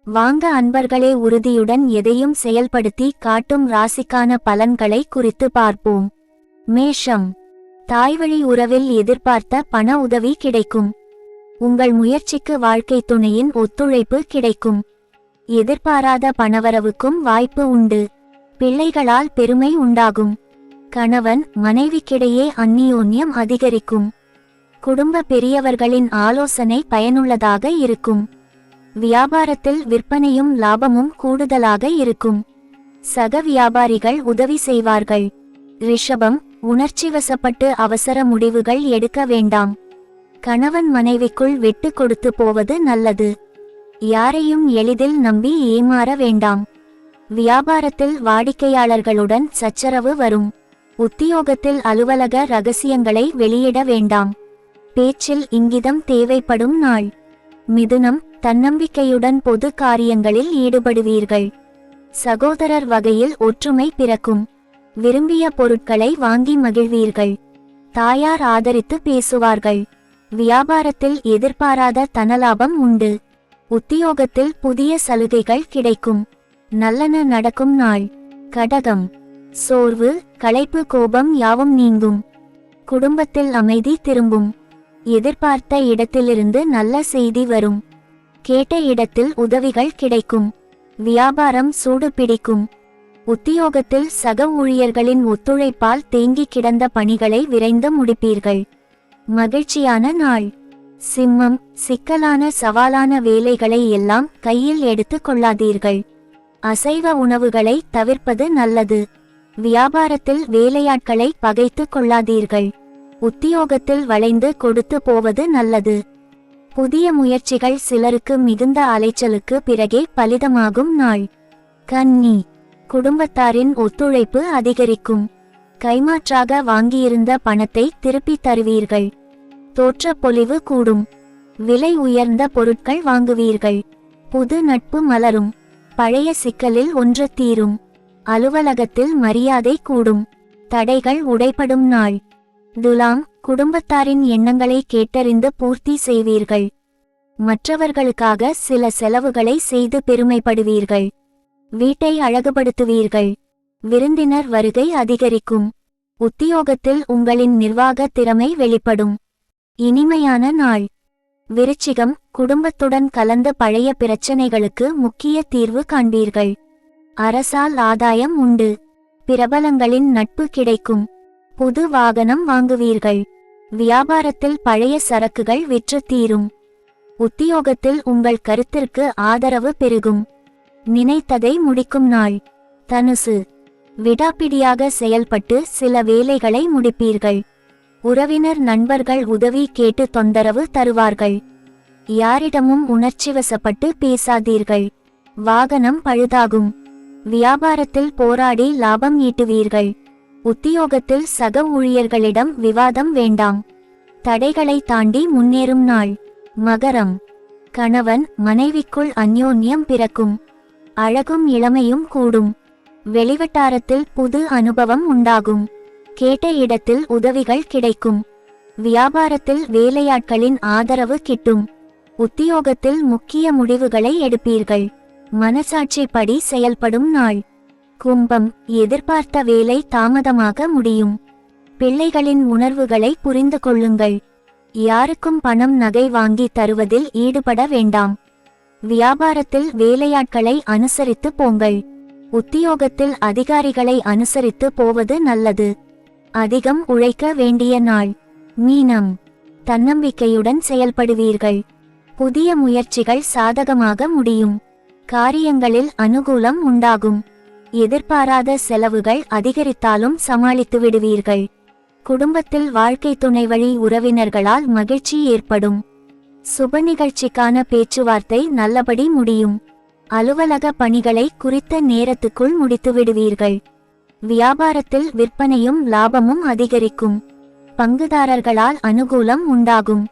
வாங்க அன்பர்களே, உறுதியுடன் எதையும் செயல்படுத்தி காட்டும் ராசிக்கான பலன்களை குறித்து பார்ப்போம். மேஷம். தாய்வழி உறவில் எதிர்பார்த்த பண உதவி கிடைக்கும். உங்கள் முயற்சிக்கு வாழ்க்கை துணையின் ஒத்துழைப்பு கிடைக்கும். எதிர்பாராத பணவரவுக்கும் வாய்ப்பு உண்டு. பிள்ளைகளால் பெருமை உண்டாகும். கணவன் மனைவிக்கிடையே அந்நியோன்யம் அதிகரிக்கும். குடும்ப பெரியவர்களின் ஆலோசனை பயனுள்ளதாக இருக்கும். வியாபாரத்தில் விற்பனையும் லாபமும் கூடுதலாக இருக்கும். சக வியாபாரிகள் உதவி செய்வார்கள். ரிஷபம். உணர்ச்சிவசப்பட்டு அவசர முடிவுகள் எடுக்க வேண்டாம். கணவன் மனைவிக்குள் விட்டு கொடுத்து போவது நல்லது. யாரையும் எளிதில் நம்பி ஏமாற வேண்டாம். வியாபாரத்தில் வாடிக்கையாளர்களுடன் சச்சரவு வரும். உத்தியோகத்தில் அலுவலக ரகசியங்களை வெளியிட வேண்டாம். பேச்சில் இங்கிதம் தேவைப்படும் நாள். மிதுனம். தன்னம்பிக்கையுடன் பொது காரியங்களில் ஈடுபடுவீர்கள். சகோதரர் வகையில் ஒற்றுமை பிறக்கும். விரும்பிய பொருட்களை வாங்கி மகிழ்வீர்கள். தாயார் ஆதரித்து பேசுவார்கள். வியாபாரத்தில் எதிர்பாராத தனலாபம் உண்டு. உத்தியோகத்தில் புதிய சலுகைகள் கிடைக்கும். நல்லன நடக்கும் நாள். கடகம். சோர்வு, களைப்பு, கோபம் யாவும் நீங்கும். குடும்பத்தில் அமைதி திரும்பும். எதிர்பார்த்த இடத்திலிருந்து நல்ல செய்தி வரும். கேட்ட இடத்தில் உதவிகள் கிடைக்கும். வியாபாரம் சூடு பிடிக்கும். உத்தியோகத்தில் சக ஊழியர்களின் ஒத்துழைப்பால் தேங்கி கிடந்த பணிகளை விரைந்து முடிப்பீர்கள். மகிழ்ச்சியான நாள். சிம்மம். சிக்கலான சவாலான வேலைகளை எல்லாம் கையில் எடுத்து கொள்ளாதீர்கள். அசைவ உணவுகளை தவிர்ப்பது நல்லது. வியாபாரத்தில் வேலையாட்களை பகைத்து கொள்ளாதீர்கள். உத்தியோகத்தில் வளைந்து கொடுத்து போவது நல்லது. புதிய முயற்சிகள் சிலருக்கு மிகுந்த அலைச்சலுக்கு பிறகே பலிதமாகும் நாள். கன்னி. குடும்பத்தாரின் ஒத்துழைப்பு அதிகரிக்கும். கைமாற்றாக வாங்கியிருந்த பணத்தை திருப்பி தருவீர்கள். தோற்ற பொலிவு கூடும். விலை உயர்ந்த பொருட்கள் வாங்குவீர்கள். புது நட்பு மலரும். பழைய சிக்கலில் ஒன்று தீரும். அலுவலகத்தில் மரியாதை கூடும். தடைகள் உடைபடும் நாள். துலாம். குடும்பத்தாரின் எண்ணங்களை கேட்டறிந்து பூர்த்தி செய்வீர்கள். மற்றவர்களுக்காக சில செலவுகளை செய்து பெருமைப்படுவீர்கள். வீட்டை அழகுபடுத்துவீர்கள். விருந்தினர் வருகை அதிகரிக்கும். உத்தியோகத்தில் உங்களின் நிர்வாக திறமை வெளிப்படும். இனிமையான நாள். விருச்சிகம். குடும்பத்துடன் கலந்த பழைய பிரச்சனைகளுக்கு முக்கிய தீர்வு காண்பீர்கள். அரசால் ஆதாயம் உண்டு. பிரபலங்களின் நட்பு கிடைக்கும். புது வாகனம் வாங்குவீர்கள். வியாபாரத்தில் பழைய சரக்குகள் விற்று தீரும். உத்தியோகத்தில் உங்கள் கருத்திற்கு ஆதரவு பெருகும். நினைத்ததை முடிக்கும் நாள். தனுசு. விடாப்பிடியாக செயல்பட்டு சில வேலைகளை முடிப்பீர்கள். உறவினர் நண்பர்கள் உதவி கேட்டு தொந்தரவு தருவார்கள். யாரிடமும் உணர்ச்சிவசப்பட்டு பேசாதீர்கள். வாகனம் பழுதாகும். வியாபாரத்தில் போராடி லாபம் ஈட்டுவீர்கள். உத்தியோகத்தில் சக ஊழியர்களிடம் விவாதம் வேண்டாம். தடைகளை தாண்டி முன்னேறும் நாள். மகரம். கணவன் மனைவிக்குள் அந்யோன்யம் பிறக்கும். அழகும் இளமையும் கூடும். வெளிவட்டாரத்தில் புது அனுபவம் உண்டாகும். கேட்ட இடத்தில் உதவிகள் கிடைக்கும். வியாபாரத்தில் வேலையாட்களின் ஆதரவு கிட்டும். உத்தியோகத்தில் முக்கிய முடிவுகளை எடுப்பீர்கள். மனசாட்சிப்படி செயல்படும் நாள். கும்பம். எதிர்பார்த்த வேலை தாமதமாக முடியும். பிள்ளைகளின் உணர்வுகளை புரிந்து கொள்ளுங்கள். யாருக்கும் பணம் நகை வாங்கி தருவதில் ஈடுபட வேண்டாம். வியாபாரத்தில் வேலையாட்களை அனுசரித்து போங்கள். உத்தியோகத்தில் அதிகாரிகளை அனுசரித்து போவது நல்லது. அதிகம் உழைக்க வேண்டிய நாள். மீனம். தன்னம்பிக்கையுடன் செயல்படுவீர்கள். புதிய முயற்சிகள் சாதகமாக முடியும். காரியங்களில் அனுகூலம் உண்டாகும். எதிர்பாராத செலவுகள் அதிகரித்தாலும் சமாளித்து விடுவீர்கள். குடும்பத்தில் வாழ்க்கை துணை வழி உறவினர்களால் மகிழ்ச்சி ஏற்படும். சுப நிகழ்ச்சிக்கான பேச்சுவார்த்தை நல்லபடி முடியும். அலுவலக பணிகளை குறித்த நேரத்துக்குள் முடித்து விடுவீர்கள். வியாபாரத்தில் விற்பனையும் லாபமும் அதிகரிக்கும். பங்குதாரர்களால் அனுகூலம் உண்டாகும்.